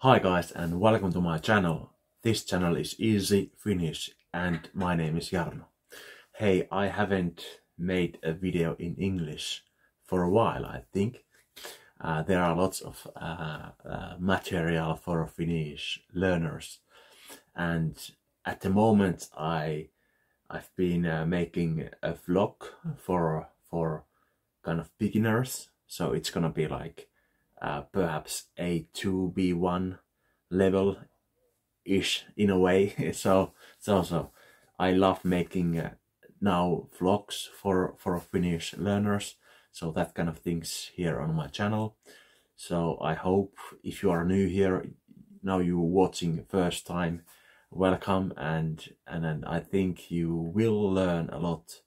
Hi guys and welcome to my channel. This channel is Easy Finnish and my name is Jarno. Hey, I haven't made a video in English for a while, I think. There are lots of material for Finnish learners, and at the moment I've been making a vlog for kind of beginners, so it's gonna be like perhaps A2 B1 level ish in a way. so I love making now vlogs for Finnish learners, so that kind of things here on my channel. So I hope if you are new here, now you're watching first time, welcome, and then I think you will learn a lot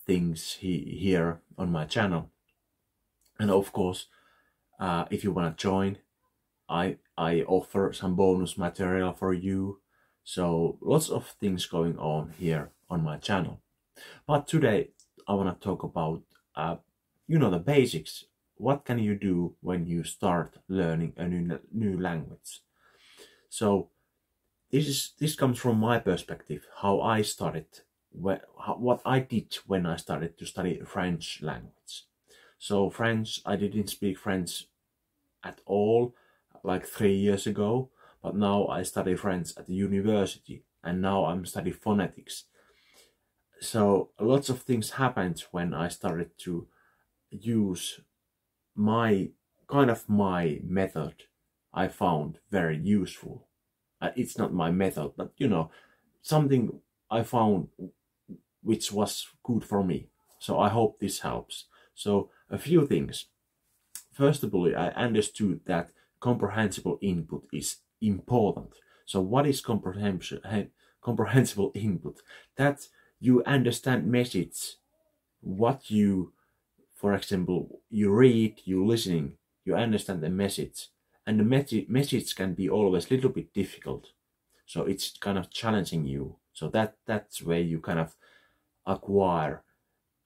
things here on my channel. And of course, if you want to join, I offer some bonus material for you. So lots of things going on here on my channel. But today I want to talk about the basics. What can you do when you start learning a new language? So this comes from my perspective, how I started, what I did when I started to study French language. So French, I didn't speak French at all like 3 years ago, but now I study French at the university and now I'm studying phonetics. So lots of things happened when I started to use my method. I found very useful. It's not my method, but something I found which was good for me. So I hope this helps. So a few things. First of all, I understood that comprehensible input is important. So what is comprehensible input? That you understand message, what you, for example, you read, you listening, you understand the message. And the message can be always a little bit difficult. So it's kind of challenging you. So that's where you kind of acquire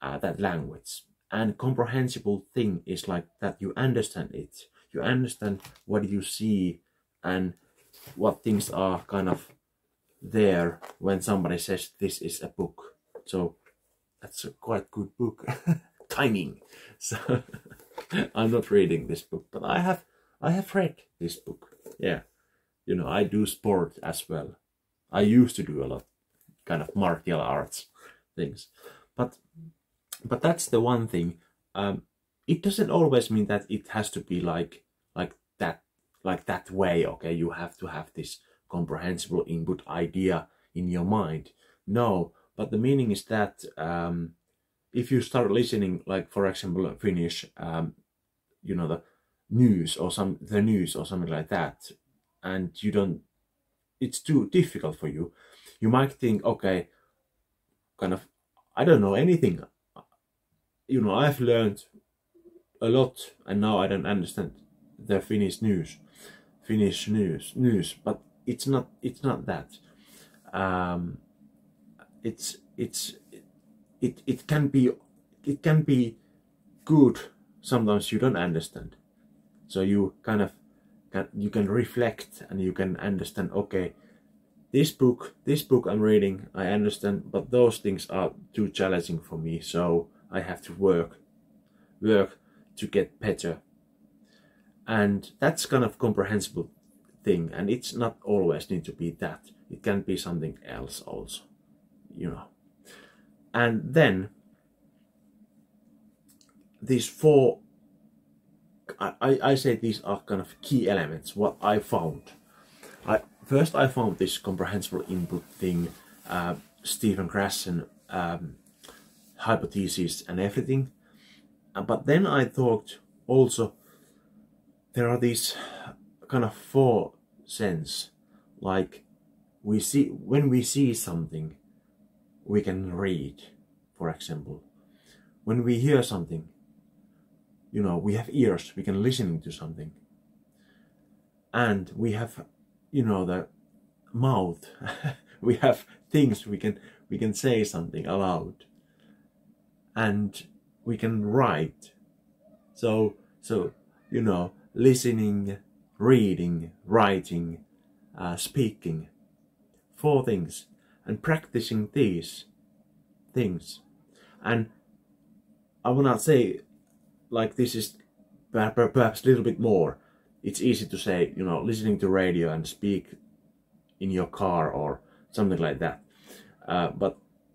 that language. And comprehensible thing is like that you understand it. You understand what you see and what things are kind of there when somebody says this is a book. So that's a quite good book. Timing. So I'm not reading this book, but I have read this book. Yeah. I do sport as well. I used to do a lot kind of martial arts things. But that's the one thing. It doesn't always mean that it has to be like that way. Okay, you have to have this comprehensible input idea in your mind. No, but the meaning is that if you start listening, like for example, Finnish, the news or something like that, and it's too difficult for you. You might think, okay, kind of, I don't know anything. I've learned a lot and now I don't understand the Finnish news, but it's not that. It can be good. Sometimes you don't understand. So you you can reflect and you can understand, okay, this book I'm reading, I understand, but those things are too challenging for me. So I have to work to get better. And that's kind of comprehensible thing. And it's not always need to be that. It can be something else also, And then these four, I say these are kind of key elements, what I found. First I found this comprehensible input thing, Stephen Krashen, hypothesis and everything. But then I thought also there are these kind of four sense, like when we see something we can read, for example. When we hear something, we have ears, we can listen to something. And we have the mouth. We have things we can say something aloud. And we can write. So listening, reading, writing, speaking. 4 things. And practicing these things. And I wanna say, like, this is perhaps a little bit more. It's easy to say, you know, listening to radio and speak in your car or something like that.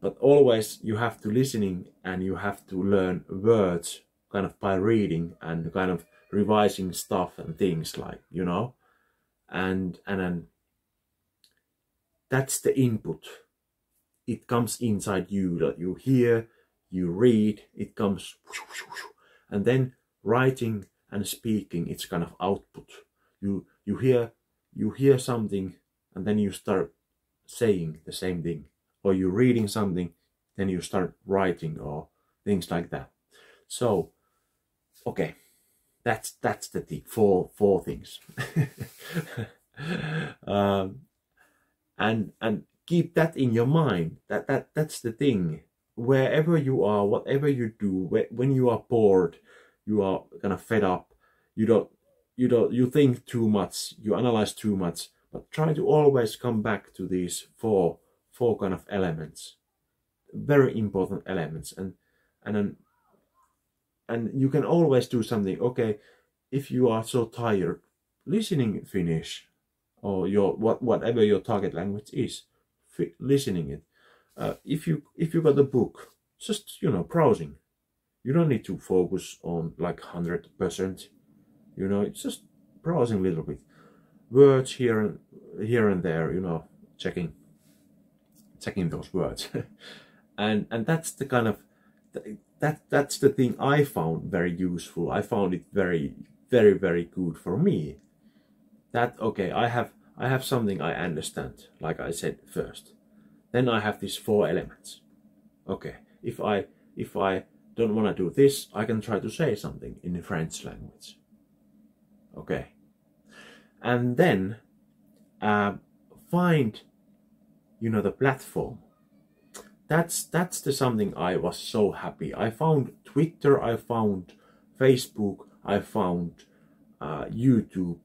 But always you have to listening and you have to learn words kind of by reading and kind of revising stuff and things, like, you know, and then that's the input. It comes inside you, that you hear, you read, it comes, and then writing and speaking, it's kind of output. You hear something and then you start saying the same thing, or you're reading something, then you start writing, or things like that. So, okay, that's the thing. Four things. And keep that in your mind. That's the thing. Wherever you are, whatever you do, when you are bored, you are kind of fed up, you think too much, you analyze too much, but try to always come back to these four kind of elements, very important elements, and you can always do something. Okay, if you are so tired, listening Finnish, or your whatever your target language is, listening it. If you got a book, just, you know, browsing. You don't need to focus on like 100%. You know, it's just browsing a little bit, words here and there. You know, checking those words, and that's the kind of that's the thing I found very useful. I found it very good for me. That, okay, I have something I understand, like I said first. Then I have these 4 elements. Okay, if I don't want to do this, I can try to say something in the French language. Okay, and then find, you know, the platform. That's the something I was so happy. I found Twitter, I found Facebook, I found YouTube.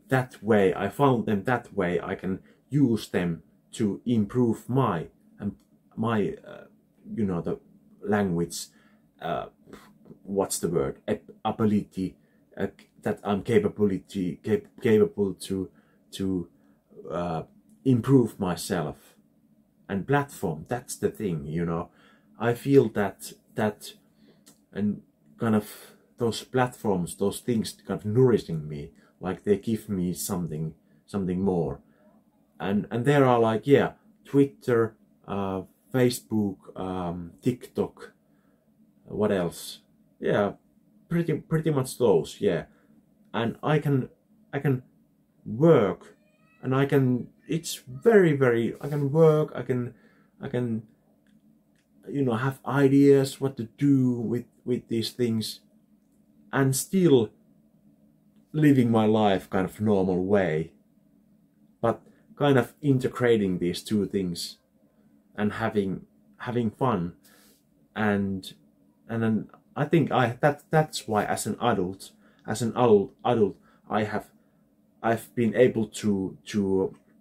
That way, I found them that way. I can use them to improve my you know, the language. What's the word? Ability. That I'm capable to improve myself. And platform, that's the thing, you know. I feel that and kind of those platforms, those things kind of nourishing me, like they give me something more. And there are, like, yeah, Twitter, Facebook, TikTok, what else? Yeah, pretty much those, yeah. And I can work, and I can, it's very, I can work, I can, you know, have ideas what to do with these things, and still living my life kind of normal way, but kind of integrating these 2 things and having fun. And then I think that's why as an adult I've been able to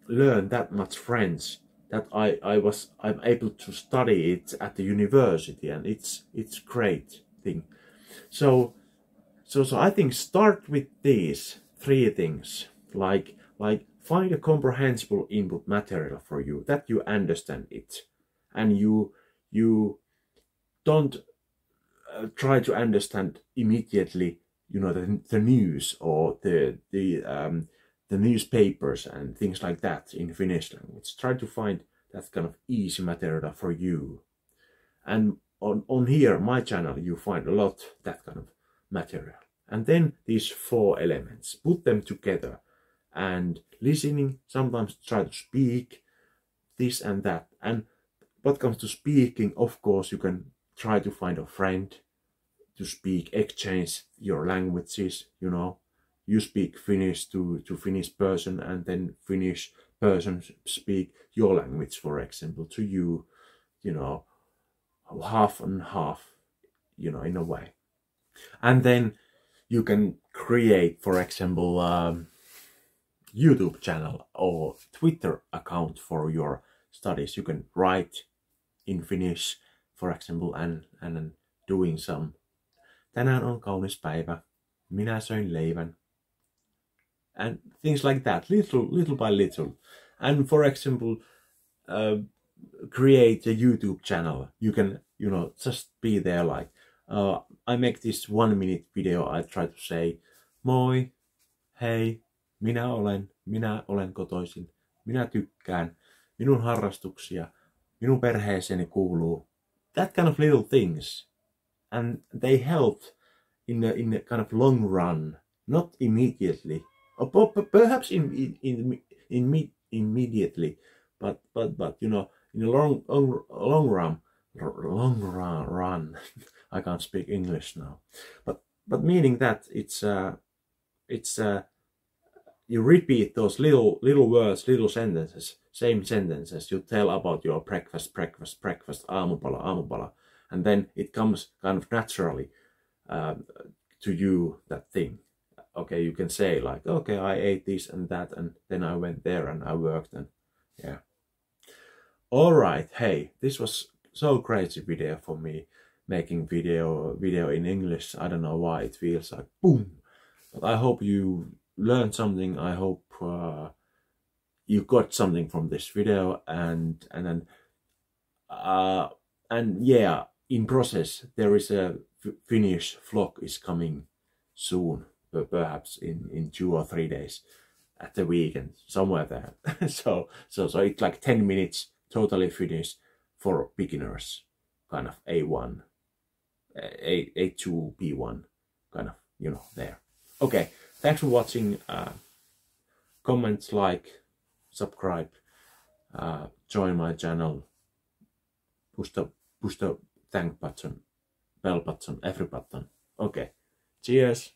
learn that much French, that I'm able to study it at the university, and it's great thing. So I think start with these 3 things, like find a comprehensible input material for you, that you understand it, and you don't try to understand immediately, you know, the news or the newspapers and things like that in Finnish language. Try to find that kind of easy material for you. And on here, my channel, you find a lot that kind of material. And then these 4 elements, put them together, and listening, sometimes try to speak this and that. And what comes to speaking, of course, you can try to find a friend to speak, exchange your languages, you know. You speak Finnish to Finnish person, and then Finnish person speak your language, for example, to you, you know, half and half, you know, in a way. And then you can create, for example, YouTube channel or Twitter account for your studies. You can write in Finnish, for example, and doing some tänään on kaunis päivä, minä söin leivän, and things like that, little by little. And for example, create a YouTube channel. You can, just be there like, I make this 1 minute video. I try to say, moi, hei, minä olen kotoisin, minä tykkään, minun harrastuksia, minun perheeseeni kuuluu. That kind of little things. And they help in the kind of long run, not immediately, or perhaps immediately, but in the long run, I can't speak English now, but meaning that it's you repeat those little words, little sentences, same sentences. You tell about your breakfast, aamupala, and then it comes kind of naturally to you, that thing. Okay, you can say like, okay, I ate this and that, and then I went there and I worked, and yeah. All right, hey, this was so crazy video for me, making video in English. I don't know why it feels like boom, but I hope you learned something. I hope you got something from this video, and yeah, in process there is a Finnish vlog is coming soon, perhaps in 2 or 3 days at the weekend, somewhere there. so it's like 10 minutes, totally Finnish for beginners, kind of A1, A2, B1, kind of, there. Okay, thanks for watching. Comment, like, subscribe, join my channel, push the thank button, bell button, every button. Okay, cheers.